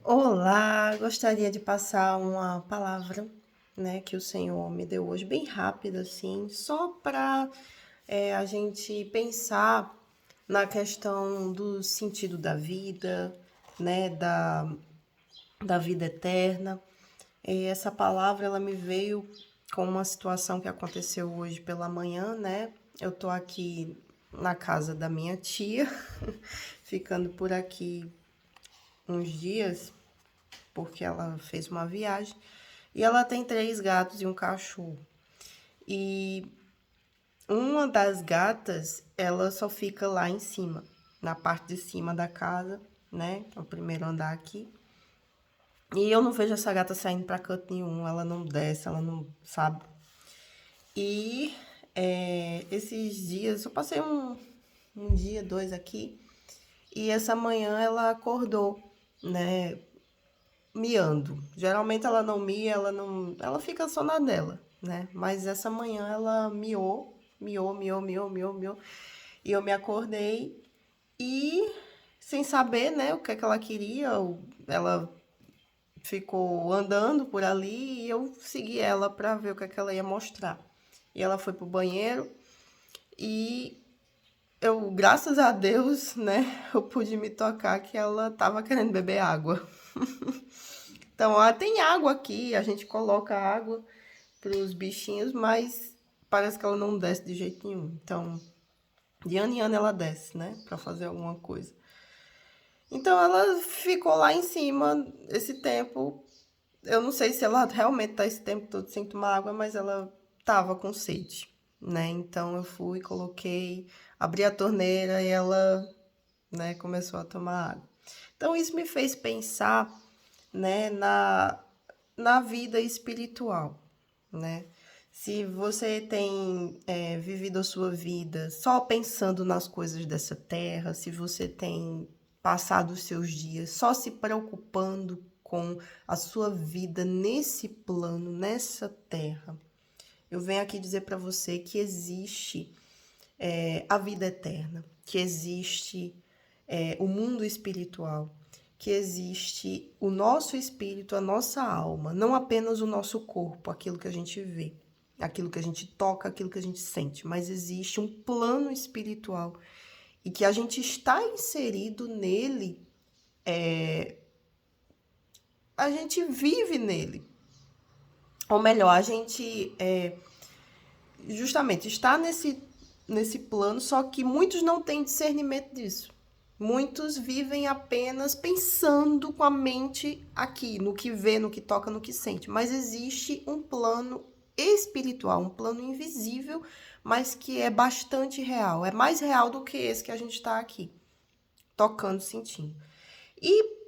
Olá, gostaria de passar uma palavra, né, que o Senhor me deu hoje, bem rápida, assim, só para a gente pensar na questão do sentido da vida, né, da vida eterna. E essa palavra, ela me veio com uma situação que aconteceu hoje pela manhã, né? Eu tô aqui na casa da minha tia, ficando por aqui uns dias, porque ela fez uma viagem. E ela tem três gatos e um cachorro. E uma das gatas, ela só fica lá em cima, na parte de cima da casa, né? É o primeiro andar aqui. E eu não vejo essa gata saindo pra canto nenhum, ela não desce, ela não sabe. E esses dias, eu passei um dia, dois aqui, e essa manhã ela acordou, né? Miando. Geralmente ela não mia, ela fica só na dela, né? Mas essa manhã ela miou, miou, miou, miou, miou, miou. E eu me acordei e sem saber, né, o que é que ela queria, ela ficou andando por ali e eu segui ela para ver o que é que ela ia mostrar. E ela foi pro banheiro e eu, graças a Deus, né, eu pude me tocar que ela tava querendo beber água. Então, ó, tem água aqui, a gente coloca água para os bichinhos, mas parece que ela não desce de jeito nenhum. Então, de ano em ano ela desce, né, para fazer alguma coisa. Então, ela ficou lá em cima esse tempo. Eu não sei se ela realmente tá esse tempo todo sem tomar água, mas ela tava com sede, né? Então, eu fui, coloquei, abri a torneira e ela, né, começou a tomar água. Então, isso me fez pensar, né, na vida espiritual, né? Se você tem vivido a sua vida só pensando nas coisas dessa terra, se você tem passado os seus dias só se preocupando com a sua vida nesse plano, nessa terra, eu venho aqui dizer para você que existe a vida eterna, que existe o mundo espiritual, que existe o nosso espírito, a nossa alma, não apenas o nosso corpo, aquilo que a gente vê, aquilo que a gente toca, aquilo que a gente sente, mas existe um plano espiritual e que a gente está inserido nele, a gente vive nele. Ou melhor, a gente justamente está nesse plano, só que muitos não têm discernimento disso. Muitos vivem apenas pensando com a mente aqui, no que vê, no que toca, no que sente. Mas existe um plano espiritual, um plano invisível, mas que é bastante real. É mais real do que esse que a gente está aqui, tocando, sentindo. E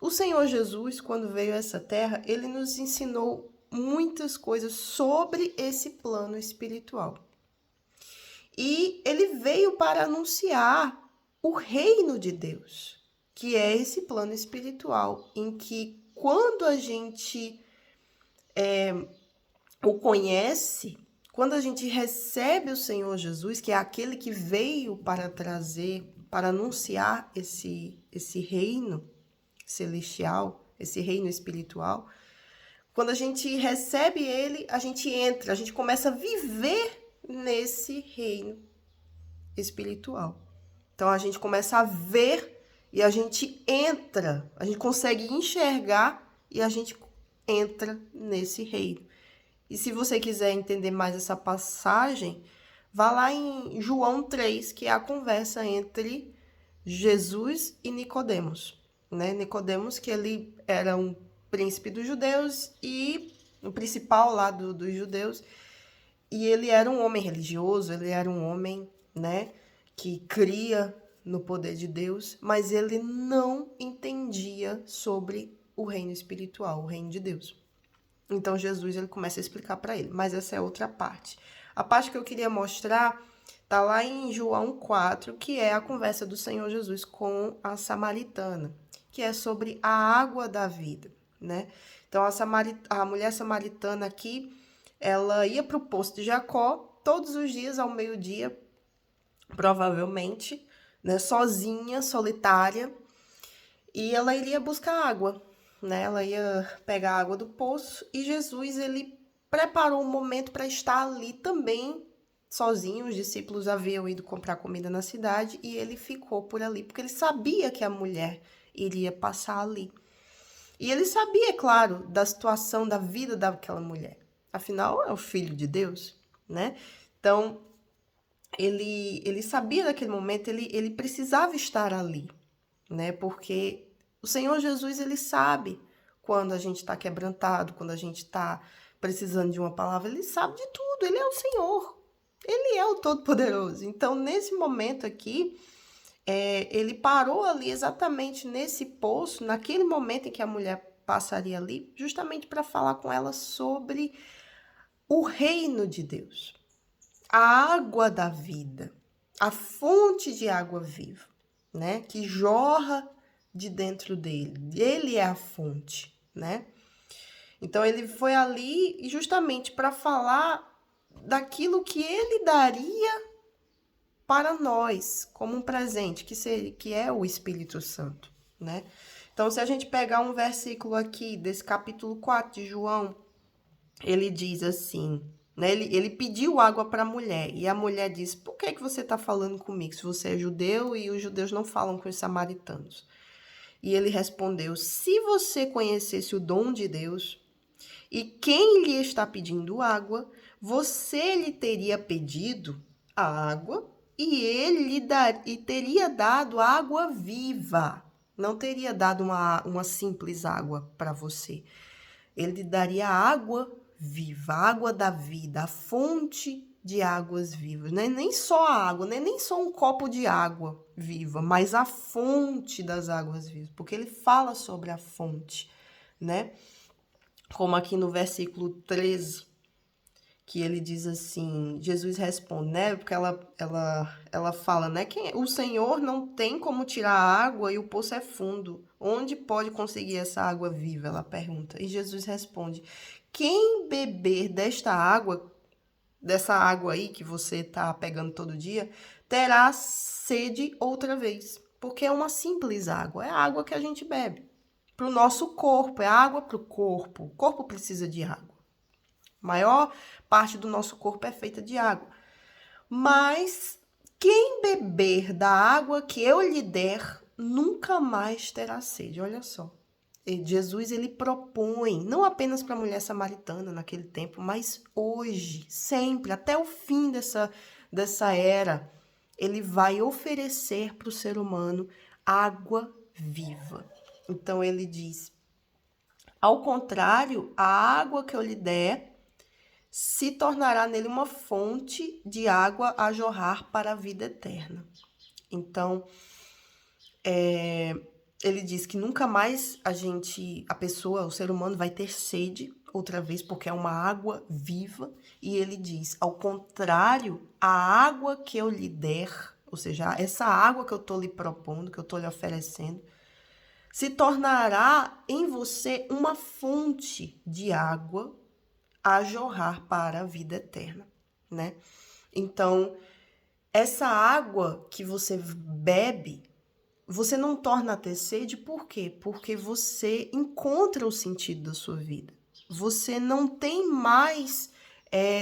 o Senhor Jesus, quando veio a essa terra, ele nos ensinou muitas coisas sobre esse plano espiritual. E ele veio para anunciar o reino de Deus, que é esse plano espiritual, em que quando a gente o conhece, quando a gente recebe o Senhor Jesus, que é aquele que veio para trazer, para anunciar esse reino celestial, esse reino espiritual, quando a gente recebe ele, a gente entra, a gente começa a viver nesse reino espiritual. Então a gente começa a ver e a gente entra, a gente consegue enxergar e a gente entra nesse reino. E se você quiser entender mais essa passagem, vá lá em João 3, que é a conversa entre Jesus e Nicodemos, né? Nicodemos, que ele era um príncipe dos judeus e o principal lá dos judeus, e ele era um homem religioso, ele era um homem, né, que cria no poder de Deus, mas ele não entendia sobre o reino espiritual, o reino de Deus. Então Jesus ele começa a explicar para ele, mas essa é outra parte. A parte que eu queria mostrar tá lá em João 4, que é a conversa do Senhor Jesus com a samaritana, que é sobre a água da vida, né? Então a mulher samaritana aqui, ela ia para o poço de Jacó todos os dias ao meio-dia, provavelmente, né, sozinha, solitária, e ela iria buscar água, né? Ela ia pegar a água do poço e Jesus, ele preparou um momento para estar ali também sozinho. Os discípulos haviam ido comprar comida na cidade e ele ficou por ali, porque ele sabia que a mulher iria passar ali. E ele sabia, é claro, da situação da vida daquela mulher. Afinal, é o filho de Deus, né? Então, ele sabia daquele momento, ele precisava estar ali, né? Porque o Senhor Jesus, ele sabe quando a gente está quebrantado, quando a gente está precisando de uma palavra, ele sabe de tudo, ele é o Senhor, ele é o Todo-Poderoso. Então, nesse momento aqui, ele parou ali exatamente nesse poço, naquele momento em que a mulher passaria ali, justamente para falar com ela sobre o reino de Deus, a água da vida, a fonte de água viva, né? Que jorra de dentro dele. Ele é a fonte, né? Então ele foi ali justamente para falar daquilo que ele daria para nós como um presente, que é o Espírito Santo, né? Então, se a gente pegar um versículo aqui desse capítulo 4 de João, ele diz assim, né? Ele pediu água para a mulher e a mulher disse: por que você está falando comigo se você é judeu e os judeus não falam com os samaritanos? E ele respondeu: se você conhecesse o dom de Deus e quem lhe está pedindo água, você lhe teria pedido a água e ele lhe teria dado água viva. Não teria dado uma simples água para você. Ele lhe daria água viva, água da vida, a fonte de águas vivas. Não é nem só a água, não é nem só um copo de água viva, mas a fonte das águas vivas, porque ele fala sobre a fonte, né? Como aqui no versículo 13, que ele diz assim, Jesus responde, né? Porque ela fala, né? O Senhor não tem como tirar a água e o poço é fundo. Onde pode conseguir essa água viva? Ela pergunta. E Jesus responde: quem beber dessa água aí que você tá pegando todo dia, terá sede outra vez. Porque é uma simples água, é a água que a gente bebe. Para o nosso corpo, é água para o corpo. O corpo precisa de água. A maior parte do nosso corpo é feita de água. Mas quem beber da água que eu lhe der, nunca mais terá sede. Olha só. Jesus, ele propõe, não apenas para a mulher samaritana naquele tempo, mas hoje, sempre, até o fim dessa era, ele vai oferecer para o ser humano água viva. Então, ele diz: ao contrário, a água que eu lhe der se tornará nele uma fonte de água a jorrar para a vida eterna. Então, ele diz que nunca mais o ser humano vai ter sede outra vez, porque é uma água viva. E ele diz: ao contrário, a água que eu lhe der, ou seja, essa água que eu estou lhe propondo, que eu estou lhe oferecendo, se tornará em você uma fonte de água a jorrar para a vida eterna, né? Então, essa água que você bebe, você não torna a ter sede, por quê? Porque você encontra o sentido da sua vida. Você não tem mais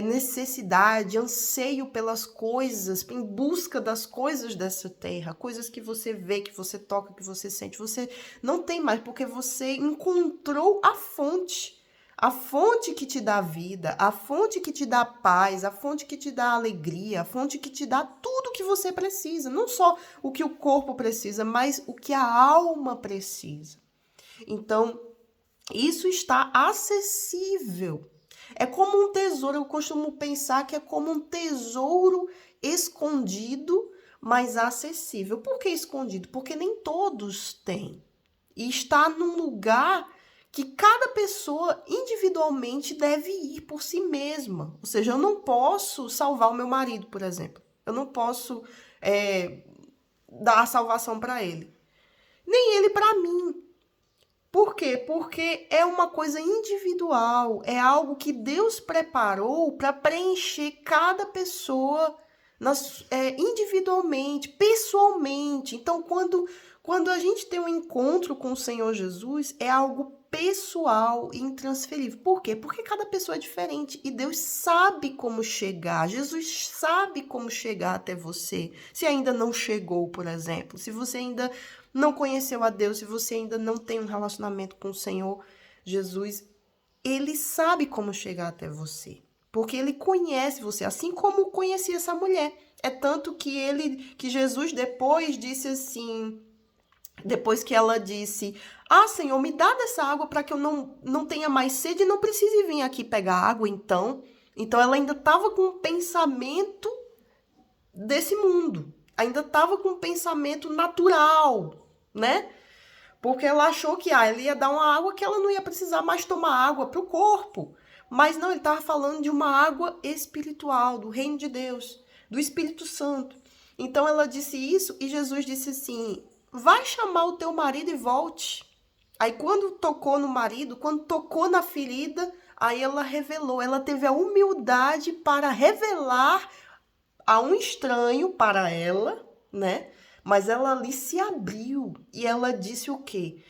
necessidade, anseio pelas coisas, em busca das coisas dessa terra, coisas que você vê, que você toca, que você sente. Você não tem mais, porque você encontrou a fonte. A fonte que te dá vida, a fonte que te dá paz, a fonte que te dá alegria, a fonte que te dá tudo que você precisa. Não só o que o corpo precisa, mas o que a alma precisa. Então, isso está acessível. É como um tesouro, eu costumo pensar que é como um tesouro escondido, mas acessível. Por que escondido? Porque nem todos têm. E está num lugar que cada pessoa individualmente deve ir por si mesma. Ou seja, eu não posso salvar o meu marido, por exemplo. Eu não posso dar a salvação para ele. Nem ele para mim. Por quê? Porque é uma coisa individual. É algo que Deus preparou para preencher cada pessoa individualmente, pessoalmente. Então, Quando a gente tem um encontro com o Senhor Jesus, é algo pessoal e intransferível. Por quê? Porque cada pessoa é diferente e Deus sabe como chegar. Jesus sabe como chegar até você. Se ainda não chegou, por exemplo, se você ainda não conheceu a Deus, se você ainda não tem um relacionamento com o Senhor Jesus, Ele sabe como chegar até você. Porque Ele conhece você, assim como conhecia essa mulher. É tanto que Jesus depois disse assim, depois que ela disse, Senhor, me dá dessa água para que eu não tenha mais sede e não precise vir aqui pegar água, então. Então ela ainda estava com o pensamento desse mundo. Ainda estava com o pensamento natural, né? Porque ela achou que ele ia dar uma água que ela não ia precisar mais tomar água para o corpo. Mas não, ele estava falando de uma água espiritual, do reino de Deus, do Espírito Santo. Então ela disse isso e Jesus disse assim, vai chamar o teu marido e volte. Aí quando tocou no marido, quando tocou na ferida, aí ela revelou, ela teve a humildade para revelar a um estranho para ela, né? Mas ela ali se abriu e ela disse o quê?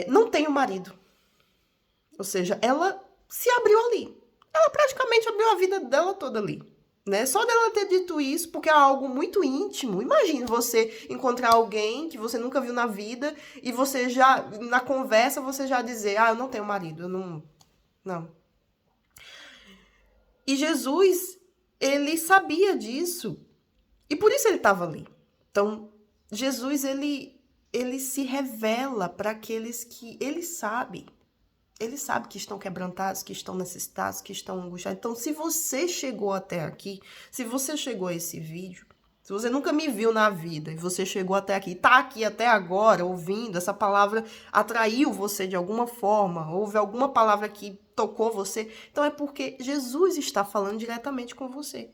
Não tenho marido. Ou seja, ela se abriu ali. Ela praticamente abriu a vida dela toda ali. Né? Só dela ter dito isso, porque é algo muito íntimo. Imagine você encontrar alguém que você nunca viu na vida e você já, na conversa, você já dizer, eu não tenho marido, eu não. E Jesus, ele sabia disso. E por isso ele estava ali. Então, Jesus, ele se revela para aqueles que ele sabe. Ele sabe que estão quebrantados, que estão necessitados, que estão angustiados. Então, se você chegou até aqui, se você chegou a esse vídeo, se você nunca me viu na vida e você chegou até aqui, está aqui até agora ouvindo, essa palavra atraiu você de alguma forma, houve alguma palavra que tocou você, então é porque Jesus está falando diretamente com você.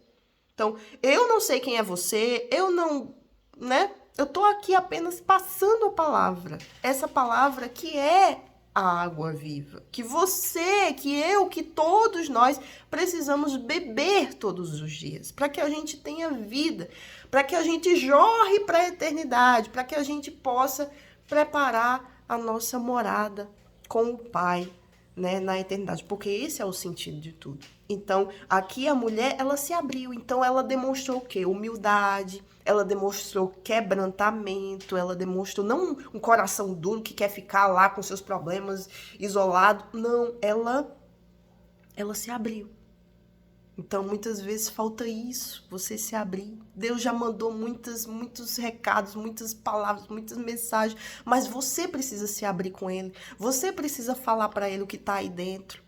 Então, eu não sei quem é você, eu não, né? Eu tô aqui apenas passando a palavra. Essa palavra que é a água viva. Que você, que eu, que todos nós precisamos beber todos os dias. Para que a gente tenha vida. Para que a gente jorre para a eternidade. Para que a gente possa preparar a nossa morada com o Pai, né, na eternidade, porque esse é o sentido de tudo. Então, aqui a mulher, ela se abriu, então ela demonstrou o quê? Humildade, ela demonstrou quebrantamento, ela demonstrou não um coração duro que quer ficar lá com seus problemas isolado, não, ela se abriu. Então, muitas vezes falta isso, você se abrir. Deus já mandou muitos recados, muitas palavras, muitas mensagens, mas você precisa se abrir com Ele. Você precisa falar para Ele o que está aí dentro.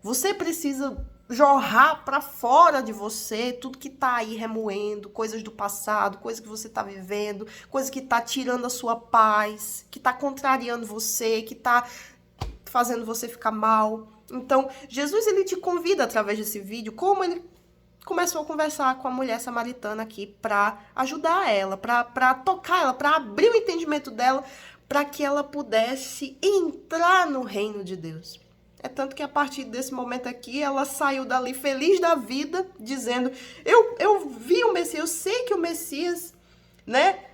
Você precisa jorrar para fora de você tudo que está aí remoendo, coisas do passado, coisas que você está vivendo, coisas que está tirando a sua paz, que está contrariando você, que está fazendo você ficar mal. Então, Jesus, ele te convida através desse vídeo, como ele começou a conversar com a mulher samaritana aqui, para ajudar ela, para tocar ela, para abrir o entendimento dela, para que ela pudesse entrar no reino de Deus. É tanto que a partir desse momento aqui, ela saiu dali feliz da vida, dizendo, eu vi o Messias, eu sei que o Messias, né,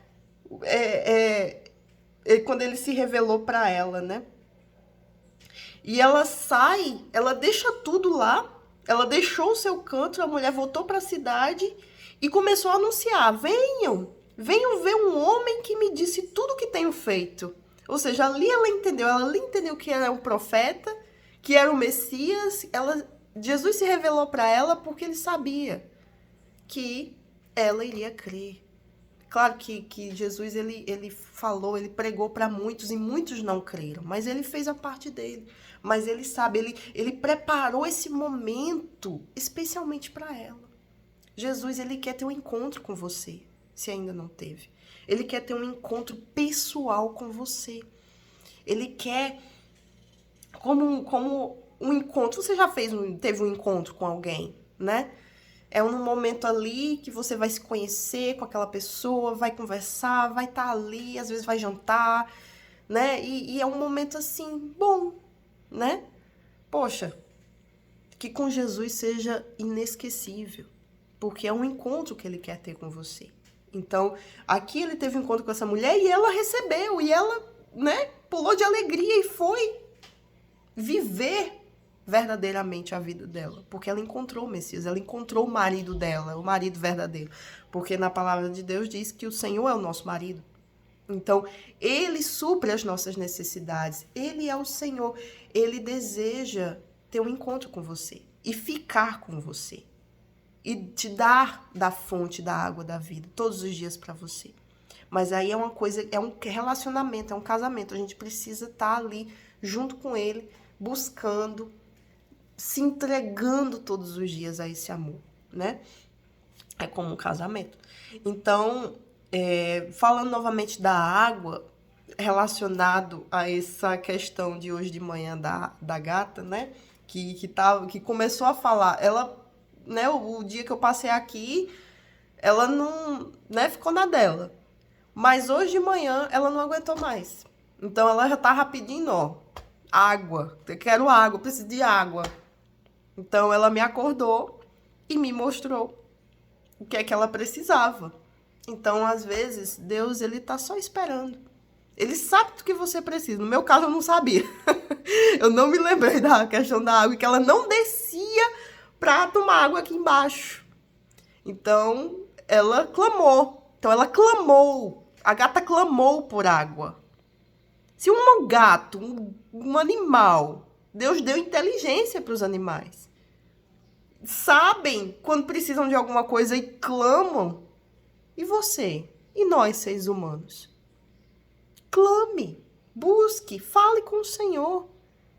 quando ele se revelou para ela, né, e ela sai, ela deixa tudo lá, ela deixou o seu canto, a mulher voltou para a cidade e começou a anunciar, venham ver um homem que me disse tudo o que tenho feito. Ou seja, ali ela entendeu que era um profeta, que era o Messias, Jesus se revelou para ela porque ele sabia que ela iria crer. Claro que Jesus, ele falou, ele pregou para muitos e muitos não creram, mas ele fez a parte dele. Mas ele sabe, ele preparou esse momento especialmente para ela. Jesus, ele quer ter um encontro com você, se ainda não teve. Ele quer ter um encontro pessoal com você. Ele quer, como um encontro, você já teve um encontro com alguém, né? É um momento ali que você vai se conhecer com aquela pessoa, vai conversar, vai estar ali, às vezes vai jantar, né? E é um momento assim, bom, né? Poxa, que com Jesus seja inesquecível, porque é um encontro que ele quer ter com você. Então, aqui ele teve um encontro com essa mulher e ela recebeu, e ela, né, pulou de alegria e foi viver verdadeiramente a vida dela, porque ela encontrou o Messias, ela encontrou o marido dela, o marido verdadeiro, porque na palavra de Deus diz que o Senhor é o nosso marido. Então, ele supre as nossas necessidades, ele é o Senhor, ele deseja ter um encontro com você e ficar com você e te dar da fonte da água da vida todos os dias para você. Mas aí é uma coisa, é um relacionamento, é um casamento, a gente precisa estar ali junto com ele, buscando, se entregando todos os dias a esse amor, né? É como um casamento. Então, falando novamente da água, relacionado a essa questão de hoje de manhã da gata, né? Que começou a falar, ela, né? O dia que eu passei aqui, ela não, né? Ficou na dela. Mas hoje de manhã ela não aguentou mais. Então ela já tá rapidinho, ó. Água. Eu quero água, eu preciso de água. Então ela me acordou e me mostrou o que é que ela precisava. Então, às vezes, Deus, ele tá só esperando. Ele sabe do que você precisa. No meu caso, eu não sabia. Eu não me lembrei da questão da água, que ela não descia pra tomar água aqui embaixo. Então, ela clamou. Então, ela clamou. A gata clamou por água. Se um gato, um animal, Deus deu inteligência para os animais. Sabem quando precisam de alguma coisa e clamam. E você? E nós, seres humanos? Clame, busque, fale com o Senhor.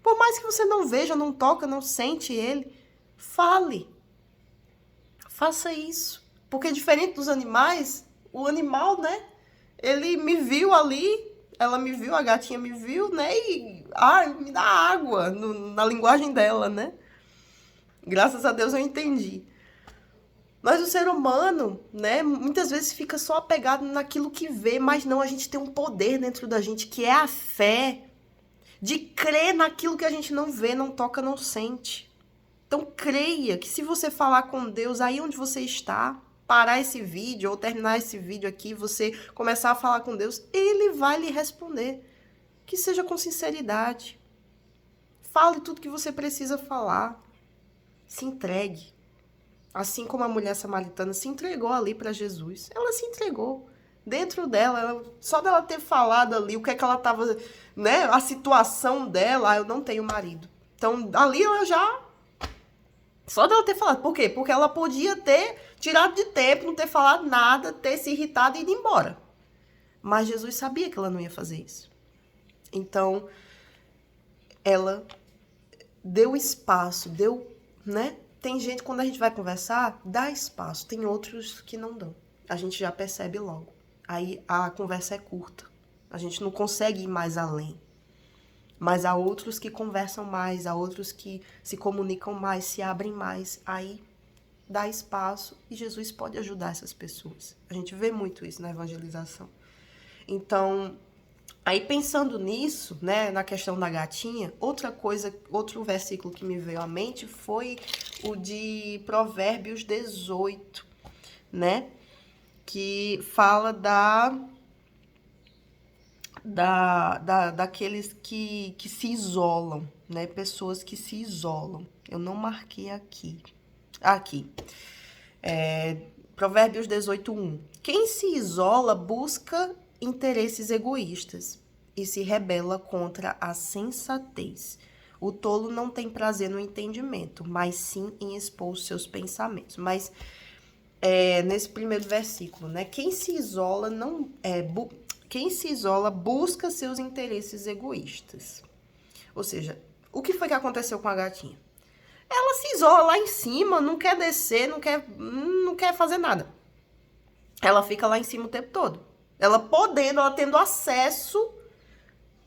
Por mais que você não veja, não toca, não sente Ele, fale. Faça isso. Porque diferente dos animais, o animal, né? Ele me viu ali, ela me viu, a gatinha me viu, né? E me dá água na linguagem dela, né? Graças a Deus eu entendi. Mas o ser humano, né, muitas vezes fica só apegado naquilo que vê, mas não, a gente tem um poder dentro da gente, que é a fé, de crer naquilo que a gente não vê, não toca, não sente. Então creia que se você falar com Deus aí onde você está, parar esse vídeo ou terminar esse vídeo aqui, você começar a falar com Deus, Ele vai lhe responder. Que seja com sinceridade. Fale tudo que você precisa falar. Se entregue. Assim como a mulher samaritana se entregou ali para Jesus. Ela se entregou. Dentro dela, só dela ter falado ali o que é que ela estava, né? A situação dela, eu não tenho marido. Então, ali ela já... Só dela ter falado. Por quê? Porque ela podia ter tirado de tempo, não ter falado nada, ter se irritado e ido embora. Mas Jesus sabia que ela não ia fazer isso. Então, ela deu espaço, deu, né? Tem gente, quando a gente vai conversar, dá espaço. Tem outros que não dão. A gente já percebe logo. Aí a conversa é curta. A gente não consegue ir mais além. Mas há outros que conversam mais, há outros que se comunicam mais, se abrem mais. Aí dá espaço e Jesus pode ajudar essas pessoas. A gente vê muito isso na evangelização. Então, aí pensando nisso, né, na questão da gatinha, outro versículo que me veio à mente foi o de Provérbios 18, né, que fala daqueles que se isolam, né, pessoas que se isolam. Eu não marquei aqui. Provérbios 18:1. Quem se isola busca interesses egoístas e se rebela contra a sensatez. O tolo não tem prazer no entendimento, mas sim em expor os seus pensamentos. Mas nesse primeiro versículo, né? Quem se isola busca seus interesses egoístas. Ou seja, o que foi que aconteceu com a gatinha? Ela se isola lá em cima, não quer descer, não quer fazer nada. Ela fica lá em cima o tempo todo. Ela tendo acesso,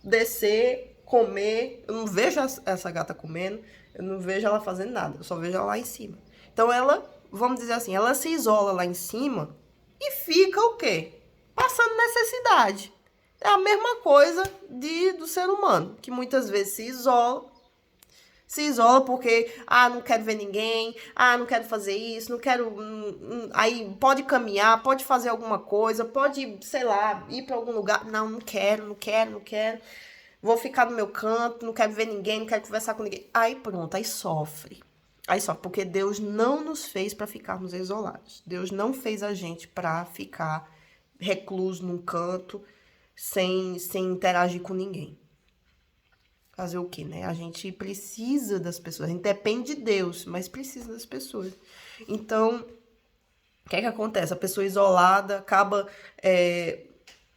descer, comer. Eu não vejo essa gata comendo, eu não vejo ela fazendo nada, eu só vejo ela lá em cima. Então ela, vamos dizer assim, ela se isola lá em cima e fica o quê? Passando necessidade. É a mesma coisa do ser humano, que muitas vezes se isola, Se isola porque, não quero ver ninguém, não quero fazer isso, não quero... Aí pode caminhar, pode fazer alguma coisa, pode, sei lá, ir para algum lugar. Não, não quero, não quero, não quero. Vou ficar no meu canto, não quero ver ninguém, não quero conversar com ninguém. Aí pronto, aí sofre. Aí sofre, porque Deus não nos fez para ficarmos isolados. Deus não fez a gente para ficar recluso num canto, sem interagir com ninguém. Fazer o quê, né? A gente precisa das pessoas. A gente depende de Deus, mas precisa das pessoas. Então, o que é que acontece? A pessoa isolada acaba,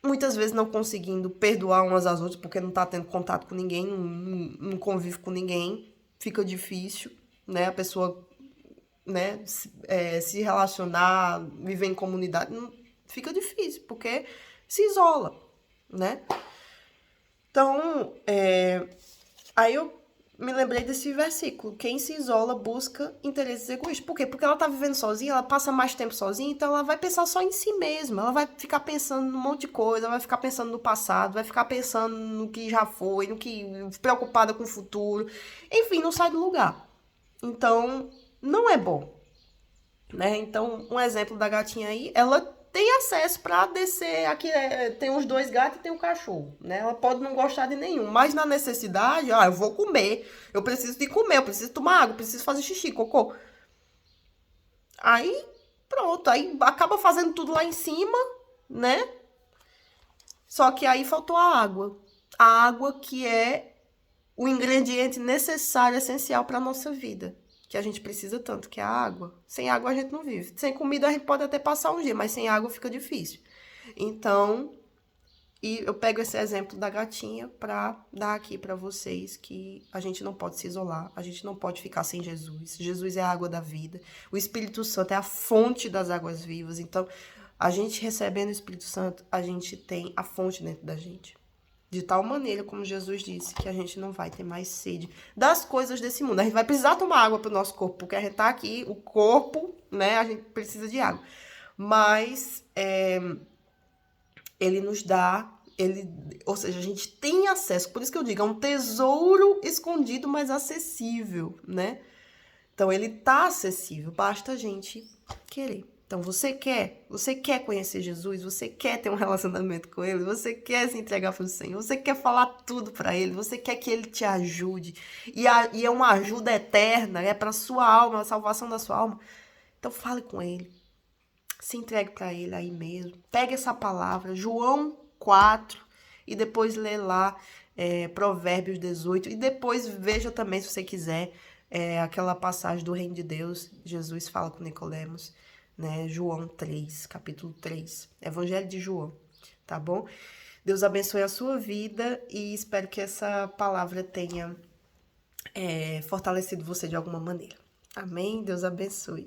muitas vezes, não conseguindo perdoar umas às outras, porque não tá tendo contato com ninguém, não convive com ninguém. Fica difícil, né? A pessoa, né, se relacionar, viver em comunidade, fica difícil, porque se isola, né? Então, aí eu me lembrei desse versículo. Quem se isola busca interesses egoístas. Por quê? Porque ela tá vivendo sozinha, ela passa mais tempo sozinha, então ela vai pensar só em si mesma. Ela vai ficar pensando num monte de coisa, vai ficar pensando no passado, vai ficar pensando no que já foi, no que... preocupada com o futuro. Enfim, não sai do lugar. Então, não é bom, né? Então, um exemplo da gatinha aí, ela tem acesso para descer. Aqui tem os 2 gatos e tem um cachorro, né? Ela pode não gostar de nenhum, mas na necessidade, eu vou comer, eu preciso de comer, eu preciso tomar água, eu preciso fazer xixi, cocô. Aí, pronto, aí acaba fazendo tudo lá em cima, né? Só que aí faltou a água. A água que é o ingrediente necessário, essencial para a nossa vida. Que a gente precisa tanto, que é a água. Sem água a gente não vive. Sem comida a gente pode até passar um dia, mas sem água fica difícil. Então, e eu pego esse exemplo da gatinha para dar aqui para vocês que a gente não pode se isolar, a gente não pode ficar sem Jesus. Jesus é a água da vida. O Espírito Santo é a fonte das águas vivas. Então, a gente recebendo o Espírito Santo, a gente tem a fonte dentro da gente. De tal maneira, como Jesus disse, que a gente não vai ter mais sede das coisas desse mundo. A gente vai precisar tomar água pro nosso corpo, porque a gente tá aqui, o corpo, né, a gente precisa de água. Mas ele nos dá, ou seja, a gente tem acesso. Por isso que eu digo, é um tesouro escondido, mas acessível, né? Então, ele tá acessível, basta a gente querer. Então, você quer conhecer Jesus, você quer ter um relacionamento com ele, você quer se entregar para o Senhor, você quer falar tudo para ele, você quer que ele te ajude. E é uma ajuda eterna, é para sua alma, a salvação da sua alma. Então, fale com ele. Se entregue para ele aí mesmo. Pegue essa palavra, João 4, e depois lê lá Provérbios 18. E depois veja também, se você quiser, aquela passagem do Reino de Deus. Jesus fala com Nicodemos, né? João 3, capítulo 3. Evangelho de João, tá bom? Deus abençoe a sua vida e espero que essa palavra tenha fortalecido você de alguma maneira. Amém? Deus abençoe.